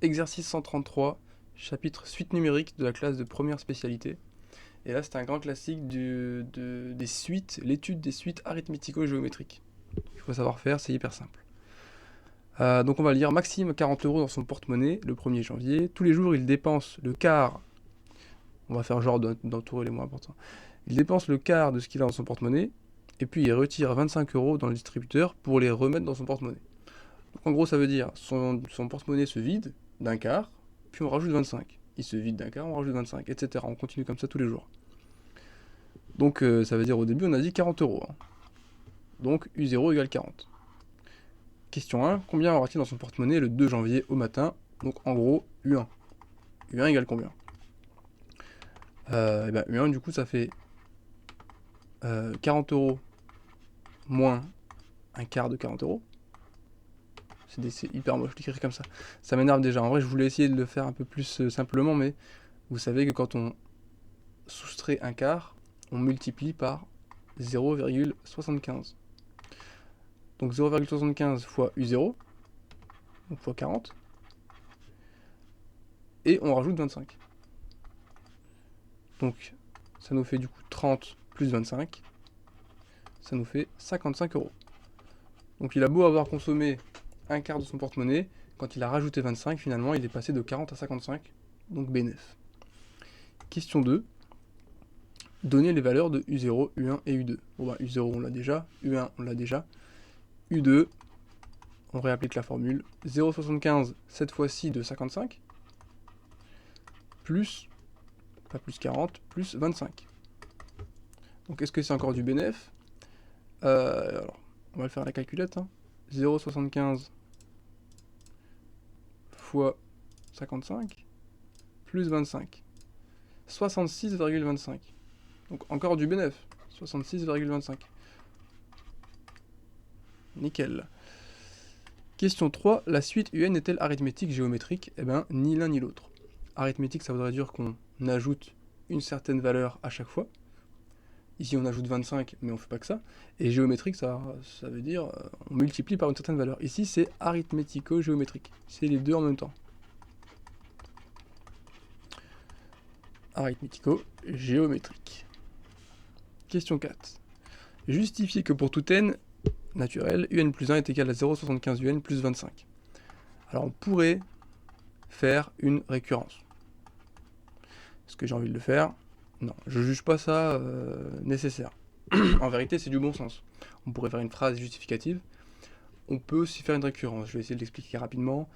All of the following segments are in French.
Exercice 133, chapitre suite numérique de la classe de première spécialité. Et là, c'est un grand classique des suites, l'étude des suites arithmético-géométriques. Il faut savoir faire, c'est hyper simple. Donc on va lire Maxime 40 € dans son porte-monnaie le 1er janvier. Tous les jours, il dépense le quart. On va faire genre d'entourer les moins importants. Il dépense le quart de ce qu'il a dans son porte-monnaie. Et puis il retire 25 € dans le distributeur pour les remettre dans son porte-monnaie. Donc en gros, ça veut dire son porte-monnaie se vide d'un quart, puis on rajoute 25. Il se vide d'un quart, on rajoute 25, etc. On continue comme ça tous les jours. Donc ça veut dire au début, on a dit 40 €. Hein. Donc U0 égale 40. Question 1, combien aura-t-il dans son porte-monnaie le 2 janvier au matin? Donc en gros, U1. U1 égale combien? Et ben, U1 du coup ça fait 40 € moins un quart de 40 €. C'est hyper moche d'écrire comme ça. Ça m'énerve déjà. En vrai, je voulais essayer de le faire un peu plus simplement, mais vous savez que quand on soustrait un quart, on multiplie par 0,75. Donc 0,75 fois U0, donc fois 40, et on rajoute 25. Donc ça nous fait du coup 30 plus 25, ça nous fait 55 €. Donc il a beau avoir consommé un quart de son porte-monnaie, quand il a rajouté 25, finalement il est passé de 40 à 55, donc bénéf. Question 2. Donner les valeurs de U0, U1 et U2. Bon bah U0 on l'a déjà, U1 on l'a déjà, U2, on réapplique la formule, 0,75 cette fois-ci de 55, plus, pas plus 40, plus 25. Donc est-ce que c'est encore du bénéf? Alors, on va le faire à la calculette. Hein. 0,75 fois 55, plus 25. 66,25. Donc encore du bénéf. 66,25. Nickel. Question 3. La suite UN est-elle arithmétique, géométrique? Eh bien, ni l'un ni l'autre. Arithmétique, ça voudrait dire qu'on ajoute une certaine valeur à chaque fois. Ici, on ajoute 25, mais on ne fait pas que ça. Et géométrique, ça veut dire on multiplie par une certaine valeur. Ici, c'est arithmético-géométrique. C'est les deux en même temps. Arithmético-géométrique. Question 4. Justifier que pour tout n naturel, un plus 1 est égal à 0,75 un plus 25. Alors, on pourrait faire une récurrence. Est-ce que j'ai envie de le faire? Non, je juge pas ça nécessaire. En vérité, c'est du bon sens. On pourrait faire une phrase justificative. On peut aussi faire une récurrence. Je vais essayer de l'expliquer rapidement.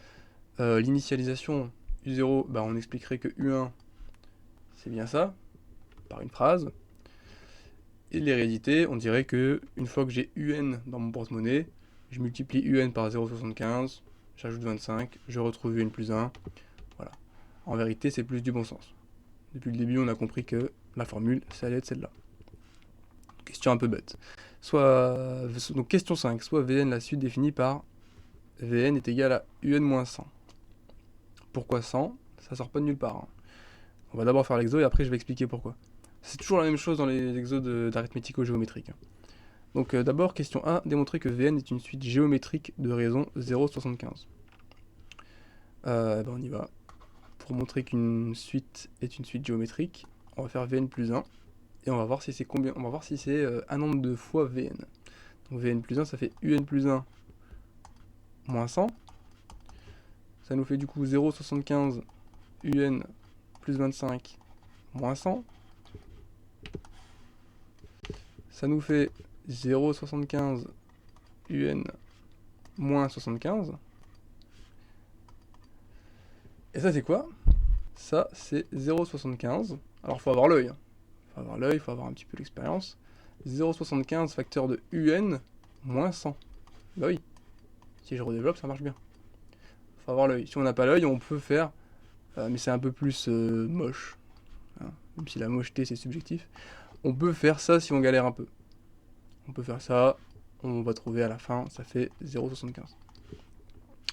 L'initialisation U0, bah, on expliquerait que U1, c'est bien ça, par une phrase. Et l'hérédité, on dirait que une fois que j'ai UN dans mon porte-monnaie, je multiplie UN par 0,75, j'ajoute 25, je retrouve UN plus 1. Voilà. En vérité, c'est plus du bon sens. Depuis le début, on a compris que la formule, ça allait être celle-là. Question un peu bête. Donc question 5, soit Vn la suite définie par Vn est égal à Un moins 100. Pourquoi 100? Ça sort pas de nulle part. Hein. On va d'abord faire l'exo et après je vais expliquer pourquoi. C'est toujours la même chose dans les exos d'arithmético-géométrique. Donc d'abord, question 1, démontrer que Vn est une suite géométrique de raison 0,75. Ben on y va. Pour montrer qu'une suite est une suite géométrique, on va faire Vn plus 1. Et on va voir si c'est combien. On va voir si c'est un nombre de fois Vn. Donc Vn plus 1, ça fait Un plus 1 moins 100. Ça nous fait du coup 0,75 Un plus 25 moins 100. Ça nous fait 0,75 Un moins 75. Et ça c'est quoi? Ça c'est 0,75. Alors faut avoir l'œil. Faut avoir l'œil, faut avoir un petit peu l'expérience. 0,75 facteur de Un moins 100. Bah oui. Si je redéveloppe, ça marche bien. Faut avoir l'œil. Si on n'a pas l'œil, on peut faire, mais c'est un peu plus moche. Hein. Même si la mocheté c'est subjectif. On peut faire ça si on galère un peu. On peut faire ça, on va trouver à la fin, ça fait 0,75.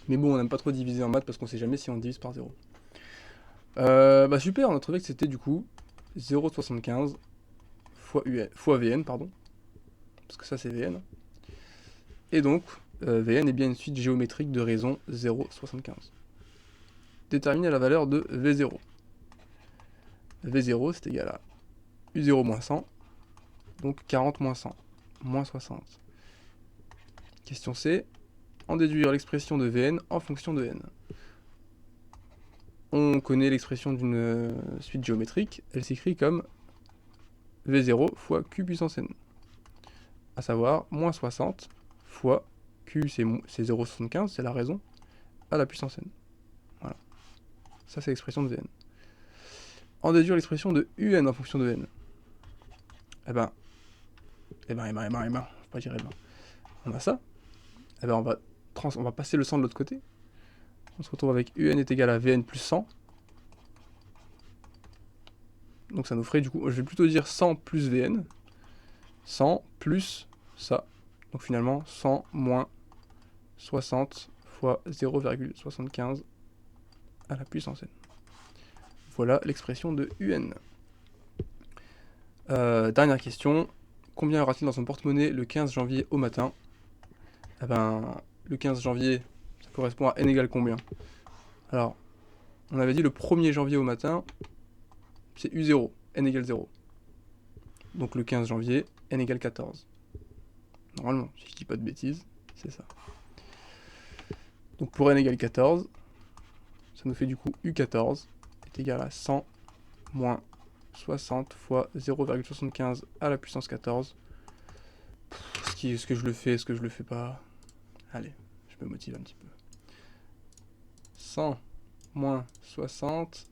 Mais bon, on n'aime pas trop diviser en maths parce qu'on sait jamais si on divise par 0. Bah super, on a trouvé que c'était du coup 0,75 fois Vn, pardon. Parce que ça c'est Vn. Et donc, Vn est bien une suite géométrique de raison 0,75. déterminer la valeur de V0. V0 c'est égal à U0 moins 100, donc 40 moins 100, moins 60. Question C, en déduire l'expression de Vn en fonction de n. On connaît l'expression d'une suite géométrique, elle s'écrit comme V0 fois Q puissance n. À savoir, moins 60 fois Q, c'est 0,75, c'est la raison, à la puissance n. Voilà. Ça, c'est l'expression de Vn. En déduire l'expression de Un en fonction de n. Faut pas dire on a ça. On va passer le 100 de l'autre côté. On se retrouve avec Un est égal à Vn plus 100. Donc ça nous ferait du coup, je vais plutôt dire 100 plus Vn. 100 plus ça. Donc finalement 100 moins 60 fois 0,75 à la puissance n. Voilà l'expression de Un. Dernière question. Combien aura-t-il dans son porte-monnaie le 15 janvier au matin? Le 15 janvier, ça correspond à n égale combien? Alors, on avait dit le 1er janvier au matin, c'est U0, n égale 0. Donc le 15 janvier, n égale 14. Normalement, si je dis pas de bêtises, c'est ça. Donc pour n égale 14, ça nous fait du coup U14 est égal à 100 moins 60 fois 0,75 à la puissance 14. Est-ce que je le fais, est-ce que je le fais pas? Allez, je me motive un petit peu. 100 moins 60